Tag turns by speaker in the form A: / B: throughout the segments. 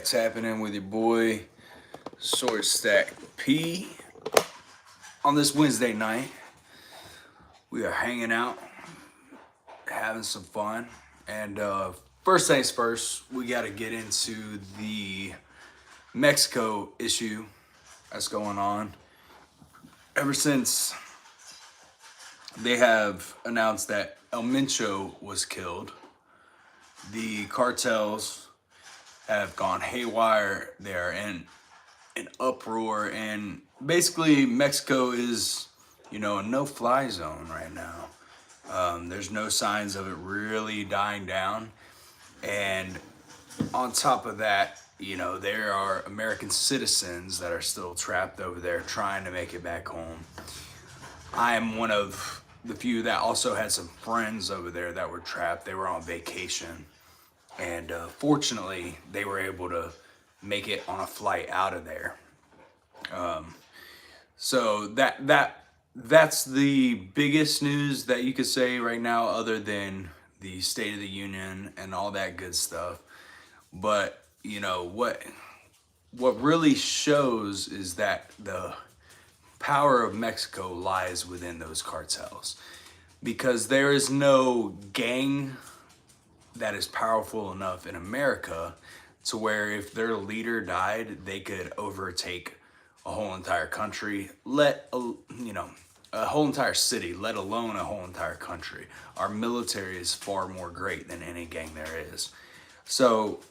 A: What's happening with your boy Shortstack P? On this Wednesday night, we are hanging out, having some fun, and first things first, we got to get into the Mexico issue that's going on. Ever since they have announced that El Mencho was killed, the cartels have gone haywire. They're in an uproar, and basically Mexico is, a no-fly zone right now. There's no signs of it really dying down, and on top of that, there are American citizens that are still trapped over there trying to make it back home. I am one of the few that also had some friends over there that were trapped. They were on vacation. And fortunately, they were able to make it on a flight out of there. So that's the biggest news that you could say right now, other than the State of the Union and all that good stuff. But what really shows is that the power of Mexico lies within those cartels, because there is no gang that is powerful enough in America to where if their leader died, they could overtake a whole entire country, a whole entire city, let alone a whole entire country. Our military is far more great than any gang there is. So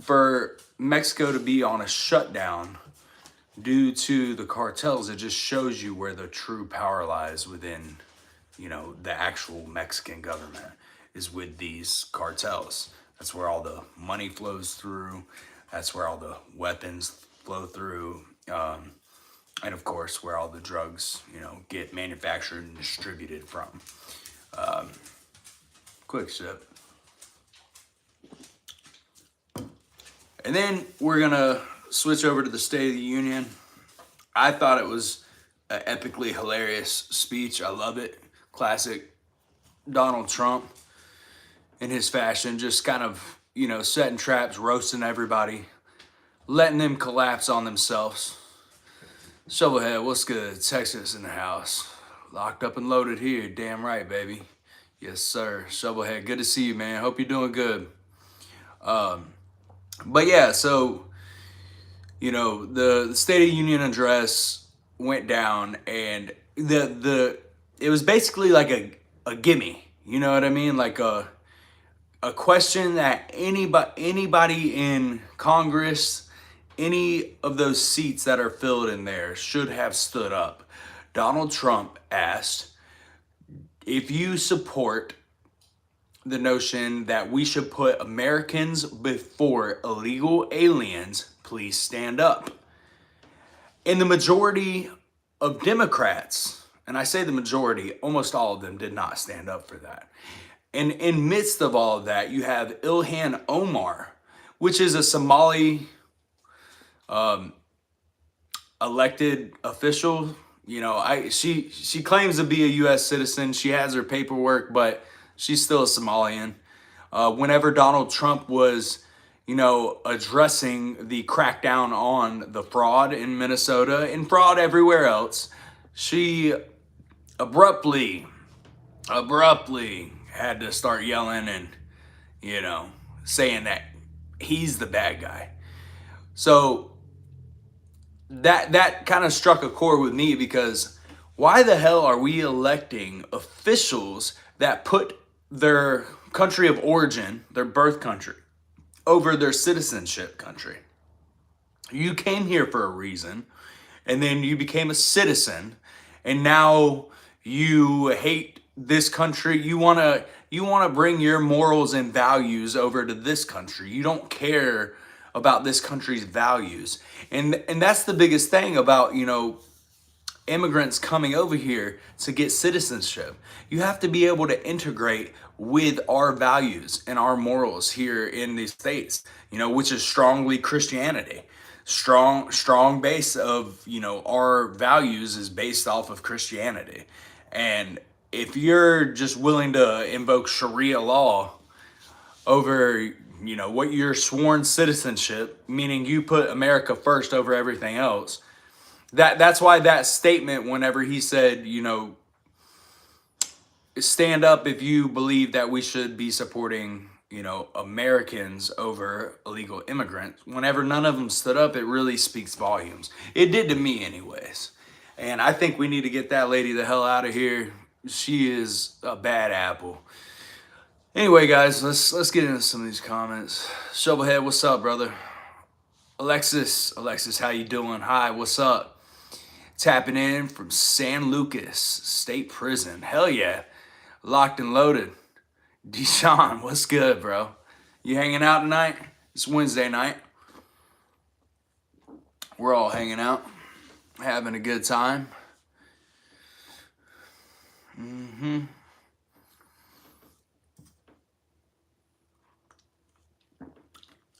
A: for Mexico to be on a shutdown due to the cartels, it just shows you where the true power lies within, the actual Mexican government, is with these cartels. That's where all the money flows through. That's where all the weapons flow through. And of course, where all the drugs, get manufactured and distributed from. Quick sip. And then we're gonna switch over to the State of the Union. I thought it was an epically hilarious speech. I love it. Classic Donald Trump in his fashion, just kind of, setting traps, roasting everybody, letting them collapse on themselves. Shovelhead, what's good? Texas in the house. Locked up and loaded here. Damn right, baby. Yes, sir. Shovelhead, good to see you, man. Hope you're doing good. But yeah, so, the State of the Union address went down, and it was basically like a gimme. You know what I mean? Like a question that anybody in Congress, any of those seats that are filled in there, should have stood up. Donald Trump asked, if you support the notion that we should put Americans before illegal aliens, please stand up. And the majority of Democrats, and I say the majority, almost all of them did not stand up for that. And in midst of all of that, you have Ilhan Omar, which is a Somali elected official. She claims to be a U.S. citizen. She has her paperwork, but she's still a Somalian. Whenever Donald Trump was, addressing the crackdown on the fraud in Minnesota and fraud everywhere else, she abruptly had to start yelling and, saying that he's the bad guy. So that kind of struck a chord with me, because why the hell are we electing officials that put their country of origin, their birth country, over their citizenship country? You came here for a reason, and then you became a citizen, and now you hate this country. You want to bring your morals and values over to this country. You don't care about this country's values. And that's the biggest thing about, immigrants coming over here to get citizenship. You have to be able to integrate with our values and our morals here in the States, which is strongly Christianity. Strong base of, our values is based off of Christianity. And if you're just willing to invoke Sharia law over, you know, what your sworn citizenship, meaning you put America first over everything else. That's why that statement, whenever he said, you know, stand up if you believe that we should be supporting, you know, Americans over illegal immigrants. Whenever none of them stood up, it really speaks volumes. It did to me anyways. And I think we need to get that lady the hell out of here. She is a bad apple. Anyway, guys, let's get into some of these comments. Shovelhead, what's up, brother? Alexis, how you doing? Hi, what's up? Tapping in from San Lucas State Prison. Hell yeah. Locked and loaded. Deshaun, what's good, bro? You hanging out tonight? It's Wednesday night. We're all hanging out, having a good time.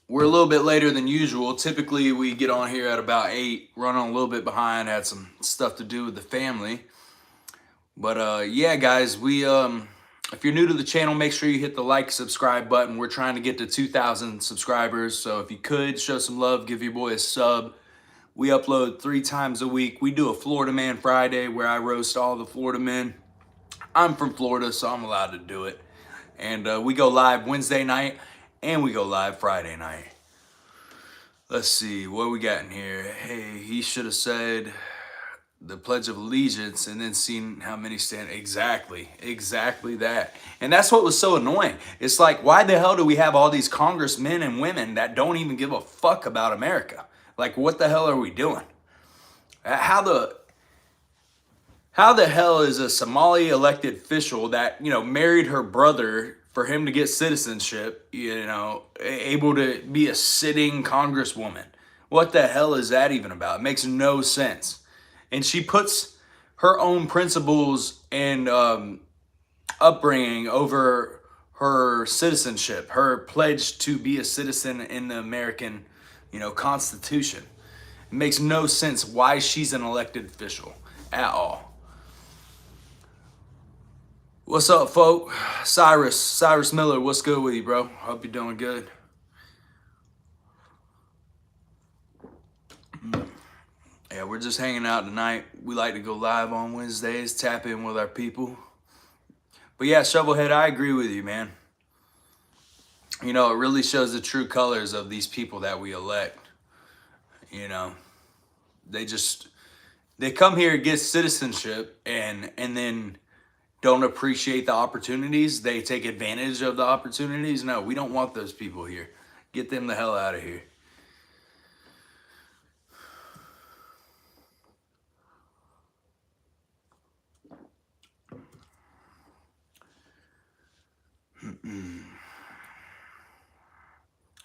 A: We're a little bit later than usual. Typically, we get on here at about 8, run on a little bit behind, had some stuff to do with the family. But yeah, guys, if you're new to the channel, make sure you hit the like, subscribe button. We're trying to get to 2,000 subscribers, so if you could, show some love, give your boy a sub. We upload 3 times a week. We do a Florida Man Friday where I roast all the Florida men. I'm from Florida, so I'm allowed to do it. And we go live Wednesday night, and we go live Friday night. Let's see, what we got in here? Hey, he should have said the Pledge of Allegiance and then seen how many stand. Exactly that. And that's what was so annoying. It's like, why the hell do we have all these congressmen and women that don't even give a fuck about America? Like, what the hell are we doing? How the hell is a Somali elected official that, you know, married her brother for him to get citizenship, you know, able to be a sitting congresswoman? What the hell is that even about? It makes no sense. And she puts her own principles and upbringing over her citizenship, her pledge to be a citizen in the American, you know, Constitution. It makes no sense why she's an elected official at all. What's up, folk? Cyrus Miller, what's good with you, bro? Hope you're doing good. Yeah, we're just hanging out tonight. We like to go live on Wednesdays, tap in with our people. But yeah, Shovelhead, I agree with you, man. You know, it really shows the true colors of these people that we elect. You know, they come here, get citizenship, and then don't appreciate the opportunities. They take advantage of the opportunities. No, we don't want those people here. Get them the hell out of here.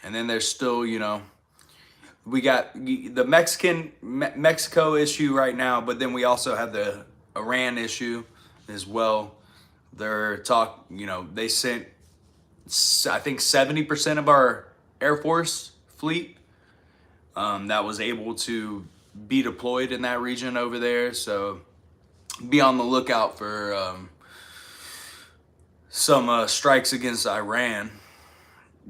A: And then there's still, you know, we got the Mexico issue right now, but then we also have the Iran issue as well. You know, they sent, I think 70% of our Air Force fleet that was able to be deployed in that region over there. So be on the lookout for some strikes against Iran.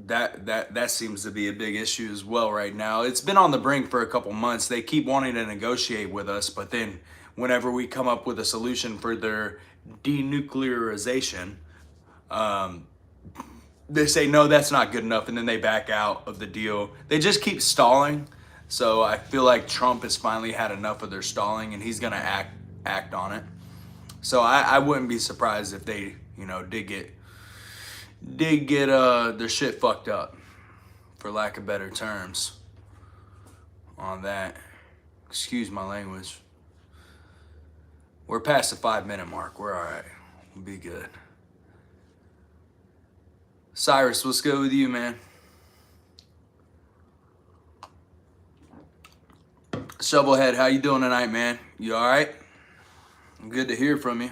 A: That seems to be a big issue as well right now. It's been on the brink for a couple months. They keep wanting to negotiate with us, but then whenever we come up with a solution for their denuclearization, they say, no, that's not good enough, and then they back out of the deal. They just keep stalling. So I feel like Trump has finally had enough of their stalling, and he's going to act on it. So I wouldn't be surprised if they, you know, did get their shit fucked up, for lack of better terms, on that. Excuse my language. We're past the 5-minute mark. We're all right. We'll be good. Cyrus, what's good with you, man? Shovelhead, how you doing tonight, man? You all right? Good to hear from you.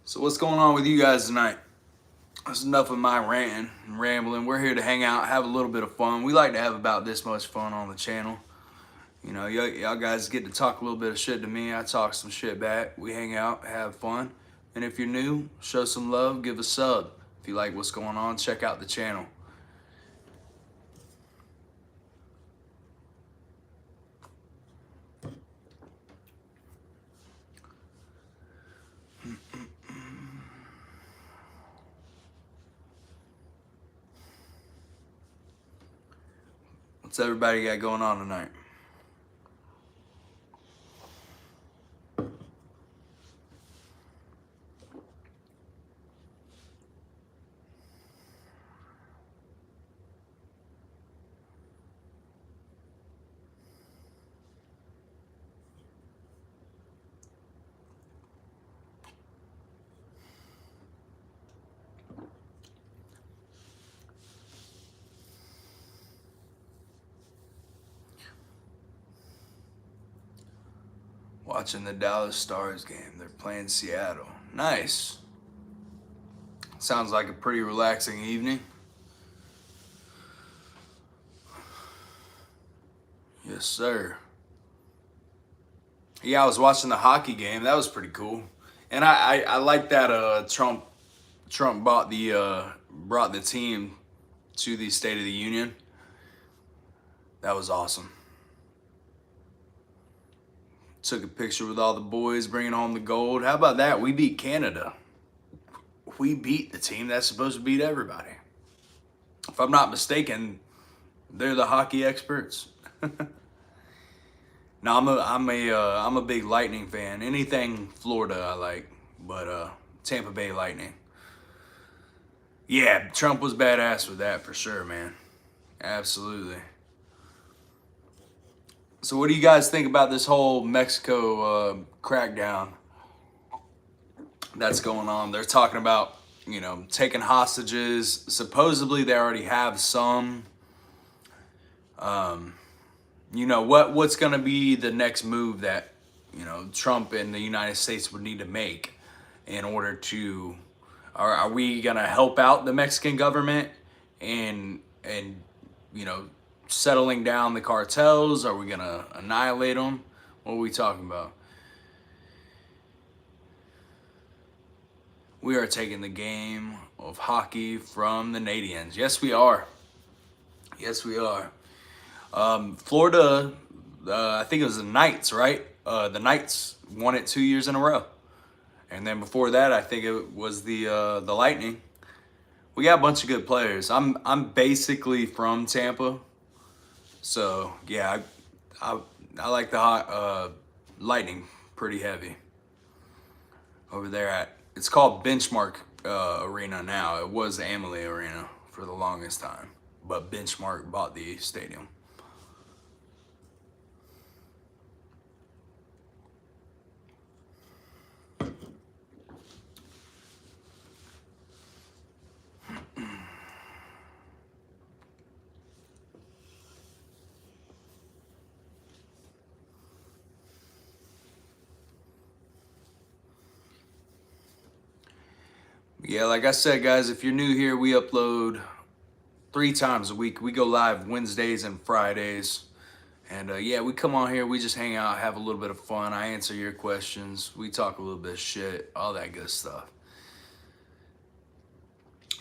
A: So what's going on with you guys tonight? That's enough of my ranting and rambling. We're here to hang out, have a little bit of fun. We like to have about this much fun on the channel. You know, y'all guys get to talk a little bit of shit to me. I talk some shit back. We hang out, have fun. And if you're new, show some love, give a sub. If you like what's going on, check out the channel. What's everybody got going on tonight? Watching the Dallas Stars game. They're playing Seattle. Nice. Sounds like a pretty relaxing evening. Yes, sir. Yeah, I was watching the hockey game. That was pretty cool. And I like that Trump brought the team to the State of the Union. That was awesome. Took a picture with all the boys, bringing home the gold. How about that? We beat Canada. We beat the team that's supposed to beat everybody. If I'm not mistaken, they're the hockey experts. No, I'm a big Lightning fan. Anything Florida I like, but Tampa Bay Lightning. Yeah, Trump was badass with that for sure, man. Absolutely. So what do you guys think about this whole Mexico crackdown that's going on? They're talking about, you know, taking hostages. Supposedly they already have some. You know, what's going to be the next move that, you know, Trump and the United States would need to make in order to, are we going to help out the Mexican government and you know, settling down the cartels? Are we going to annihilate them? What are we talking about? We are taking the game of hockey from the Canadians. Yes, we are. Yes, we are. Florida, I think it was the Knights, right? The Knights won it 2 years in a row. And then before that, I think it was the Lightning. We got a bunch of good players. I'm basically from Tampa. So, yeah, I like the Lightning pretty heavy. Over there it's called Benchmark Arena now. It was the Amalie Arena for the longest time. But Benchmark bought the stadium. Yeah, like I said, guys, if you're new here, we upload 3 times a week. We go live Wednesdays and Fridays. And yeah, we come on here, we just hang out, have a little bit of fun. I answer your questions. We talk a little bit of shit, all that good stuff.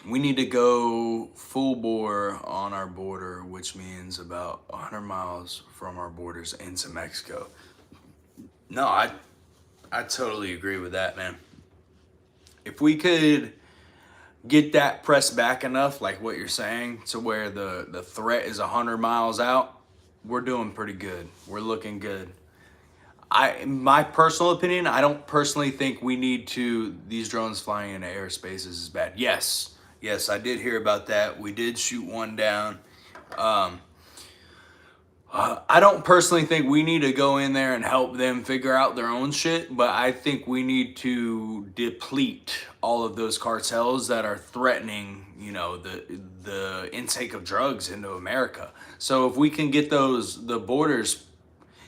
A: We need to go full bore on our border, which means about 100 miles from our borders into Mexico. No, I totally agree with that, man. If we could get that pressed back enough, like what you're saying, to where the threat is 100 miles out, we're doing pretty good. We're looking good. In my personal opinion, I don't personally think we need to, these drones flying into airspace is bad. Yes, I did hear about that. We did shoot one down. I don't personally think we need to go in there and help them figure out their own shit, but I think we need to deplete all of those cartels that are threatening, you know, the intake of drugs into America. So if we can get the borders,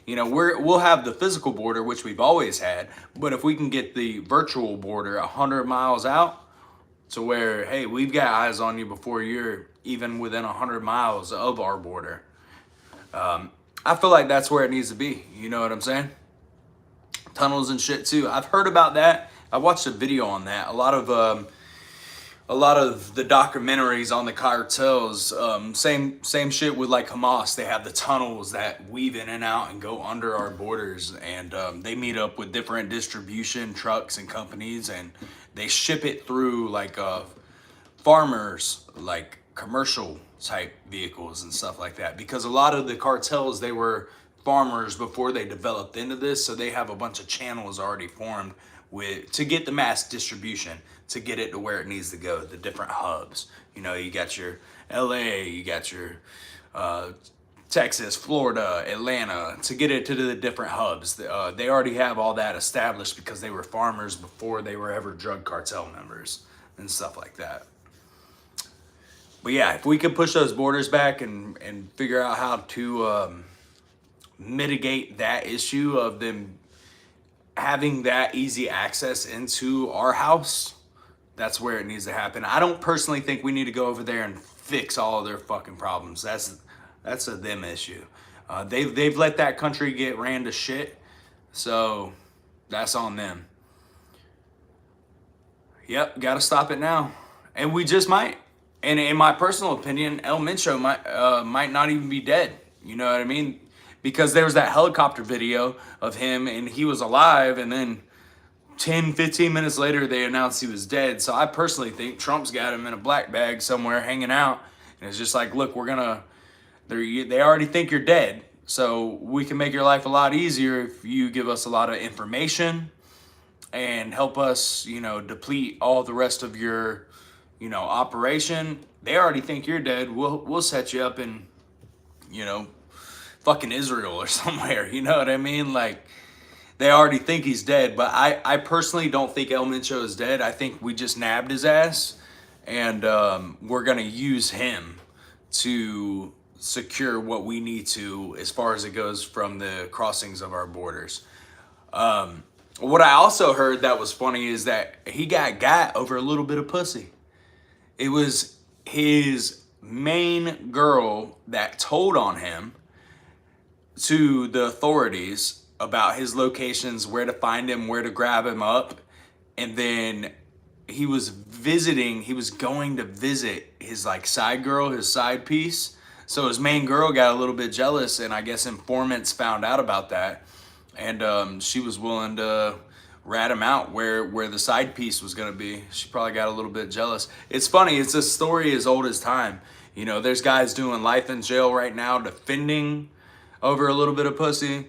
A: you know, we'll have the physical border, which we've always had, but if we can get the virtual border 100 miles out to where, hey, we've got eyes on you before you're even within 100 miles of our border. I feel like that's where it needs to be. You know what I'm saying? Tunnels and shit too. I've heard about that. I watched a video on that. A lot of the documentaries on the cartels, same shit with like Hamas. They have the tunnels that weave in and out and go under our borders, and they meet up with different distribution trucks and companies, and they ship it through like farmers, like commercial type vehicles and stuff like that. Because a lot of the cartels, they were farmers before they developed into this, so they have a bunch of channels already formed with to get the mass distribution, to get it to where it needs to go, the different hubs. You know, you got your LA, you got your Texas, Florida, Atlanta, to get it to the different hubs. They already have all that established because they were farmers before they were ever drug cartel members and stuff like that. But yeah, if we could push those borders back and figure out how to mitigate that issue of them having that easy access into our house, that's where it needs to happen. I don't personally think we need to go over there and fix all of their fucking problems. That's a them issue. They've let that country get ran to shit, so that's on them. Yep, gotta stop it now, and we just might. And in my personal opinion, El Mencho might not even be dead. You know what I mean? Because there was that helicopter video of him and he was alive, and then 10, 15 minutes later, they announced he was dead. So I personally think Trump's got him in a black bag somewhere hanging out. And it's just like, look, they already think you're dead. So we can make your life a lot easier if you give us a lot of information and help us, you know, deplete all the rest of your, you know, operation. They already think you're dead. We'll set you up in, you know, fucking Israel or somewhere, you know what I mean? Like, they already think he's dead, but I personally don't think El Mencho is dead. I think we just nabbed his ass, and we're gonna use him to secure what we need to as far as it goes from the crossings of our borders. What I also heard that was funny is that he got over a little bit of pussy. It was his main girl that told on him to the authorities about his locations, where to find him, where to grab him up. And then he was going to visit his like side girl, his side piece. So his main girl got a little bit jealous, and I guess informants found out about that. And she was willing to rat him out where the side piece was gonna be. She probably got a little bit jealous. It's funny, it's a story as old as time. You know, there's guys doing life in jail right now defending over a little bit of pussy.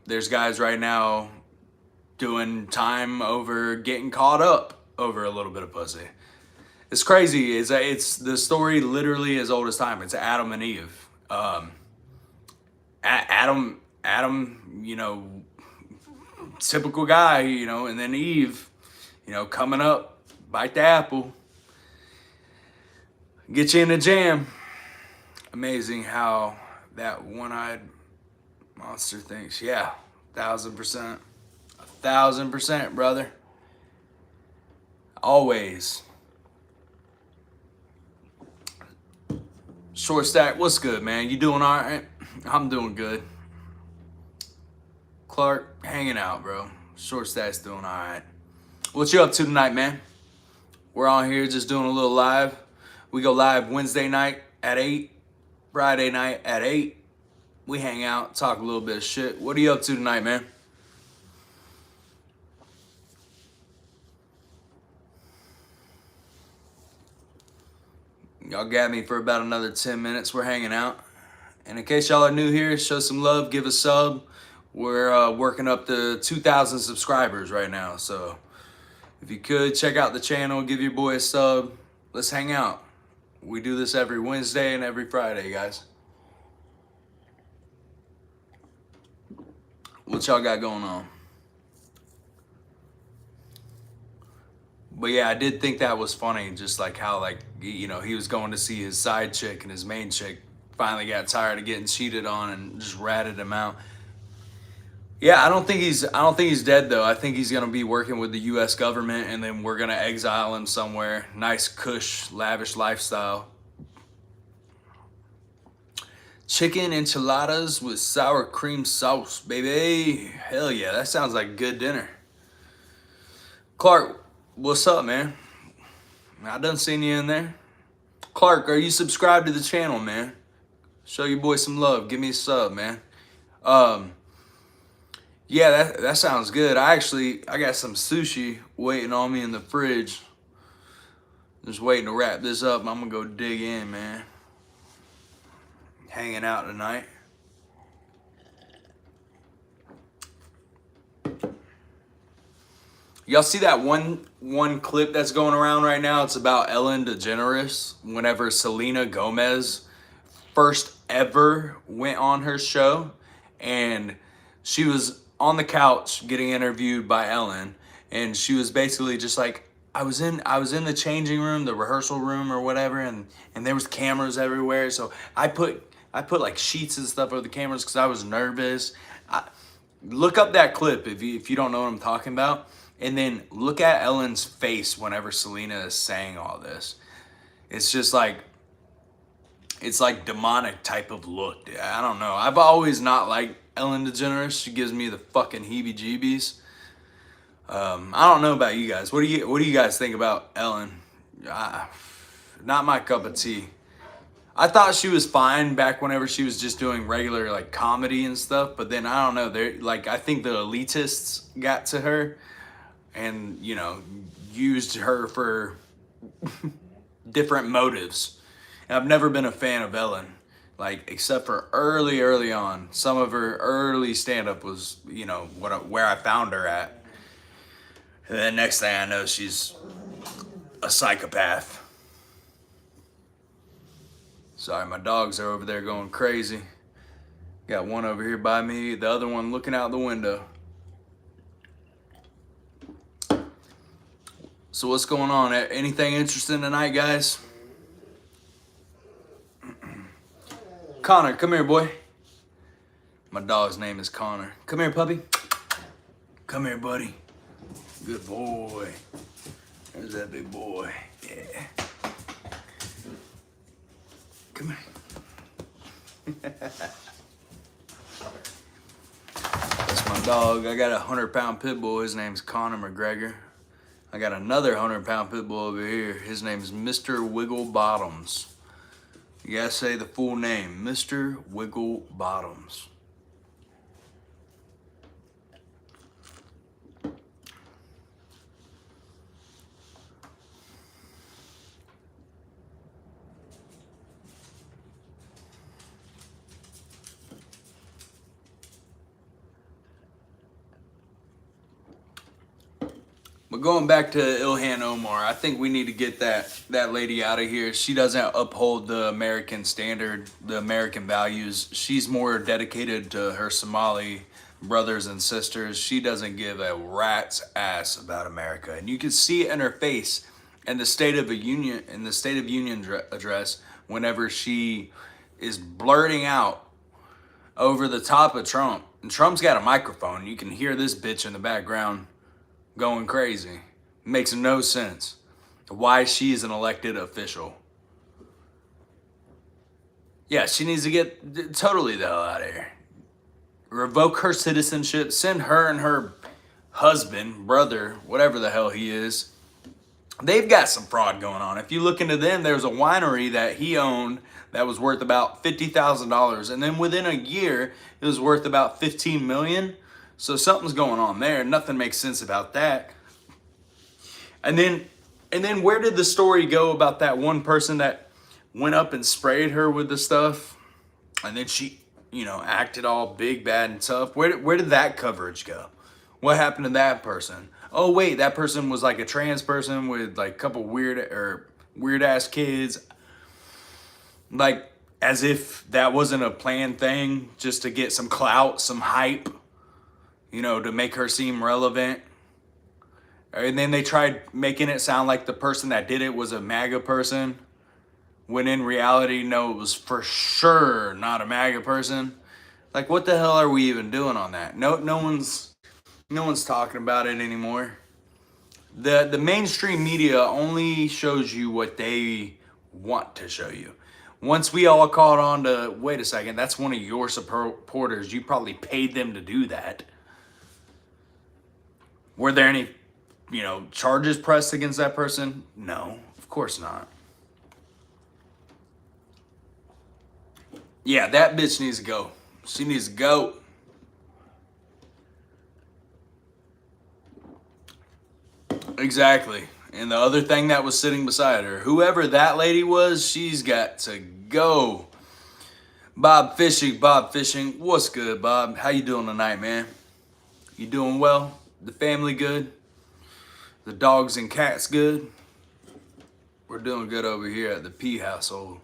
A: There's guys right now doing time over getting caught up over a little bit of pussy. It's crazy. It's the story literally as old as time. It's Adam and Eve. Adam, you know, typical guy, you know, and then Eve, you know, coming up, bite the apple, get you in the jam. Amazing how that one-eyed monster thinks. Yeah, 1,000%. 1,000%, brother. Always. Shortstack, what's good, man? You doing all right? I'm doing good. Clark, hanging out, bro. Shortstack's doing all right. What you up to tonight, man? We're on here just doing a little live. We go live Wednesday night at 8, Friday night at 8. We hang out, talk a little bit of shit. What are you up to tonight, man? Y'all got me for about another 10 minutes. We're hanging out. And in case y'all are new here, show some love, give a sub. We're working up to 2,000 subscribers right now. So if you could, check out the channel, give your boy a sub. Let's hang out. We do this every Wednesday and every Friday, guys. What y'all got going on? But yeah, I did think that was funny, just like how, like, you know, he was going to see his side chick, and his main chick finally got tired of getting cheated on and just ratted him out. Yeah, I don't think he's dead though. I think he's gonna be working with the U.S. government, and then we're gonna exile him somewhere. Nice, cush, lavish lifestyle. Chicken enchiladas with sour cream sauce, baby. Hell yeah, that sounds like a good dinner. Clark, what's up, man? I done seen you in there. Clark, are you subscribed to the channel, man? Show your boy some love. Give me a sub, man. Yeah, that sounds good. I got some sushi waiting on me in the fridge. Just waiting to wrap this up. I'm gonna go dig in, man. Hanging out tonight. Y'all see that one clip that's going around right now? It's about Ellen DeGeneres whenever Selena Gomez first ever went on her show, and she was on the couch getting interviewed by Ellen, and she was basically just like, I was in the changing room, the rehearsal room or whatever, and there was cameras everywhere, so I put like sheets and stuff over the cameras because I was nervous. Look up that clip if you don't know what I'm talking about. And then look at Ellen's face whenever Selena is saying all this. It's just like, it's like demonic type of look. I don't know. I've always not liked Ellen DeGeneres. She gives me the fucking heebie-jeebies. I don't know about you guys. What do you guys think about Ellen? Not my cup of tea. I thought she was fine back whenever she was just doing regular like comedy and stuff. But then I don't know. I think the elitists got to her and, you know, used her for different motives. And I've never been a fan of Ellen, like, except for early on. Some of her early stand-up was, you know, where I found her at. And then next thing I know, she's a psychopath. Sorry, my dogs are over there going crazy. Got one over here by me, the other one looking out the window. So what's going on? Anything interesting tonight, guys? Connor, come here, boy. My dog's name is Connor. Come here, puppy. Come here, buddy. Good boy. There's that big boy. Yeah. Come here. That's my dog. I got a 100-pound pit bull. His name's Connor McGregor. I got another 100-pound pit bull over here. His name is Mr. Wiggle Bottoms. You gotta say the full name, Mr. Wiggle Bottoms. But going back to Ilhan Omar, I think we need to get that lady out of here. She doesn't uphold the American standard, the American values. She's more dedicated to her Somali brothers and sisters. She doesn't give a rat's ass about America. And you can see it in her face in the State of the Union address whenever she is blurting out over the top of Trump. And Trump's got a microphone. You can hear this bitch in the background going crazy. Makes no sense why she's an elected official. Yeah, she needs to get totally the hell out of here. Revoke her citizenship. Send her and her husband, brother, whatever the hell he is. They've got some fraud going on. If you look into them, there's a winery that he owned that was worth about $50,000. And then within a year, it was worth about $15 million. So something's going on there. Nothing makes sense about that. And then where did the story go about that one person that went up and sprayed her with the stuff? And then she, you know, acted all big, bad, and tough. Where did that coverage go? What happened to that person? Oh, wait, that person was like a trans person with like a couple weird ass kids. Like, as if that wasn't a planned thing just to get some clout, some hype. You know, to make her seem relevant. And then they tried making it sound like the person that did it was a MAGA person. When in reality, no, it was for sure not a MAGA person. Like, what the hell are we even doing on that? No one's talking about it anymore. The mainstream media only shows you what they want to show you. Once we all caught on to, wait a second, that's one of your supporters. You probably paid them to do that. Were there any, charges pressed against that person? No, of course not. Yeah, that bitch needs to go. She needs to go. Exactly. And the other thing that was sitting beside her, whoever that lady was, she's got to go. Bob Fishing. What's good, Bob? How you doing tonight, man? You doing well? The family good? The dogs and cats good? We're doing good over here at the P household.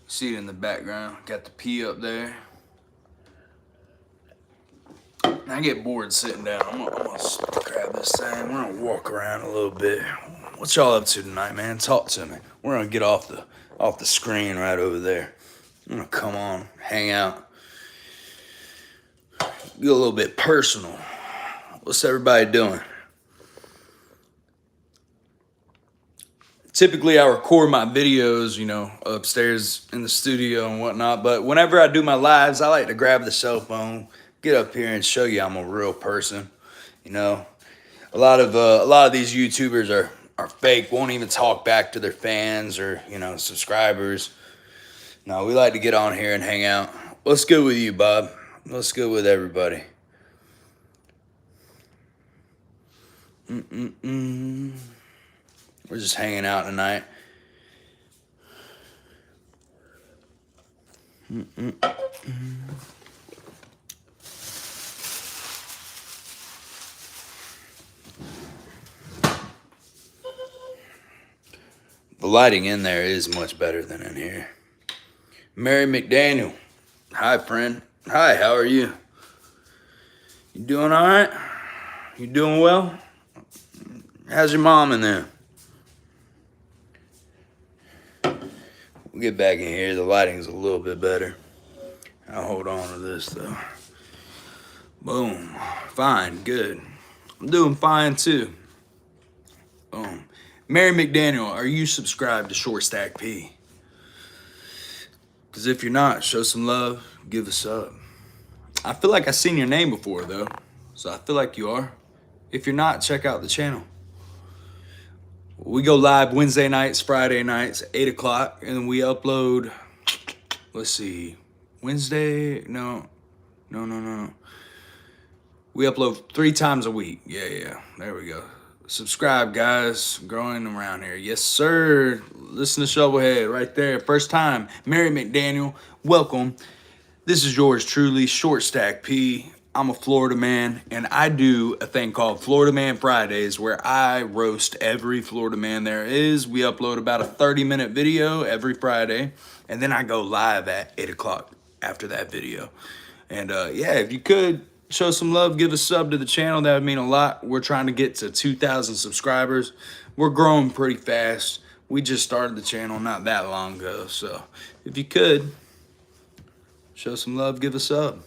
A: See it in the background. Got the P up there. I get bored sitting down. I'm gonna grab this thing. We're gonna walk around a little bit. What y'all up to tonight, man? Talk to me. We're gonna get off the screen right over there. I'm gonna come on, hang out, get a little bit personal. What's everybody doing? Typically, I record my videos, upstairs in the studio and whatnot. But whenever I do my lives, I like to grab the cell phone, get up here and show you I'm a real person. A lot of these YouTubers are fake, won't even talk back to their fans or, subscribers. No, we like to get on here and hang out. What's good with you, Bob? What's good with everybody? We're just hanging out tonight. The lighting in there is much better than in here. Mary McDaniel. Hi, friend. Hi, how are you? You doing all right? You doing well? How's your mom in there? We'll get back in here. The lighting's a little bit better. I'll hold on to this, though. Boom. Fine. Good. I'm doing fine, too. Boom. Mary McDaniel, are you subscribed to Shortstack P? Because if you're not, show some love. Give us up. I feel like I've seen your name before, though. So I feel like you are. If you're not, check out the channel. We go live Wednesday nights, Friday nights, 8 o'clock. And we upload, let's see, Wednesday? No. We upload 3 times a week. Yeah. There we go. Subscribe, guys. Growing around here. Yes, sir. Listen to Shovelhead right there. First time. Mary McDaniel, welcome. This is yours truly, Shortstack P. I'm a Florida man, and I do a thing called Florida Man Fridays where I roast every Florida man there is. We upload about a 30-minute video every Friday, and then I go live at 8 o'clock after that video. And yeah, if you could show some love, give a sub to the channel. That would mean a lot. We're trying to get to 2,000 subscribers. We're growing pretty fast. We just started the channel not that long ago. So if you could, show some love, give a sub.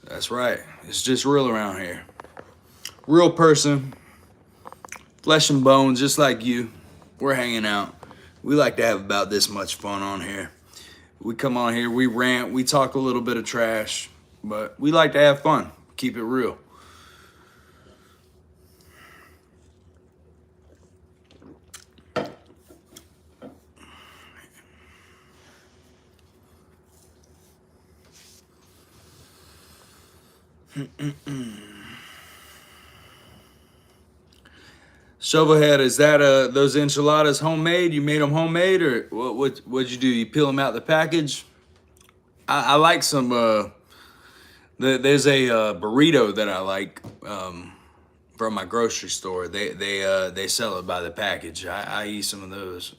A: That's right. It's just real around here. Real person, flesh and bones, just like you. We're hanging out. We like to have about this much fun on here. We come on here, we rant, we talk a little bit of trash, but we like to have fun. Keep it real. Shovelhead, is that those enchiladas homemade? You made them homemade, or what'd you do? You peel them out the package? I like some. There's a burrito that I like from my grocery store. They sell it by the package. I eat some of those.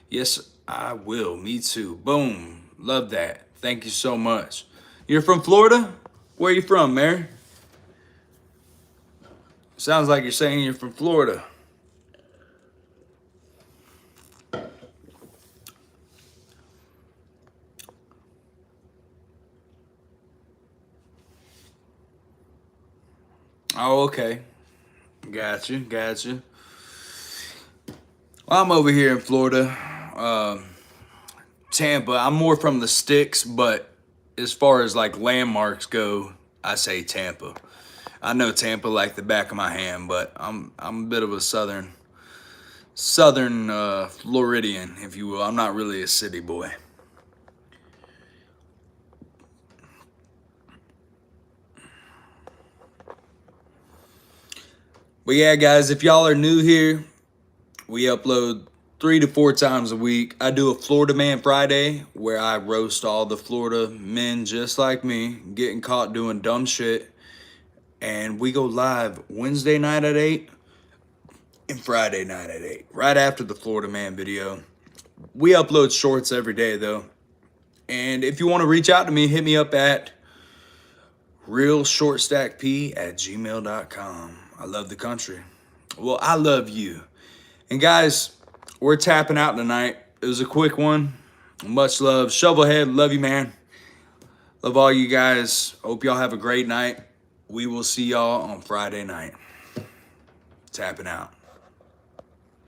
A: Yes, I will. Me too. Boom. Love that. Thank you so much. You're from Florida? Where are you from, Mary? Sounds like you're saying you're from Florida. Oh, okay. Gotcha. Well, I'm over here in Florida Tampa. I'm more from the sticks, but as far as like landmarks go, I say Tampa. I know Tampa like the back of my hand, but I'm a bit of a southern Floridian, if you will. I'm not really a city boy. But yeah, guys, if y'all are new here, we upload 3 to 4 times a week. I do a Florida Man Friday where I roast all the Florida men just like me, getting caught doing dumb shit. And we go live Wednesday night at 8 and Friday night at 8, right after the Florida Man video. We upload shorts every day though. And if you want to reach out to me, hit me up at realshortstackp@gmail.com. I love the country. Well, I love you. And guys, we're tapping out tonight. It was a quick one. Much love. Shovelhead, love you, man. Love all you guys. Hope y'all have a great night. We will see y'all on Friday night. Tapping out.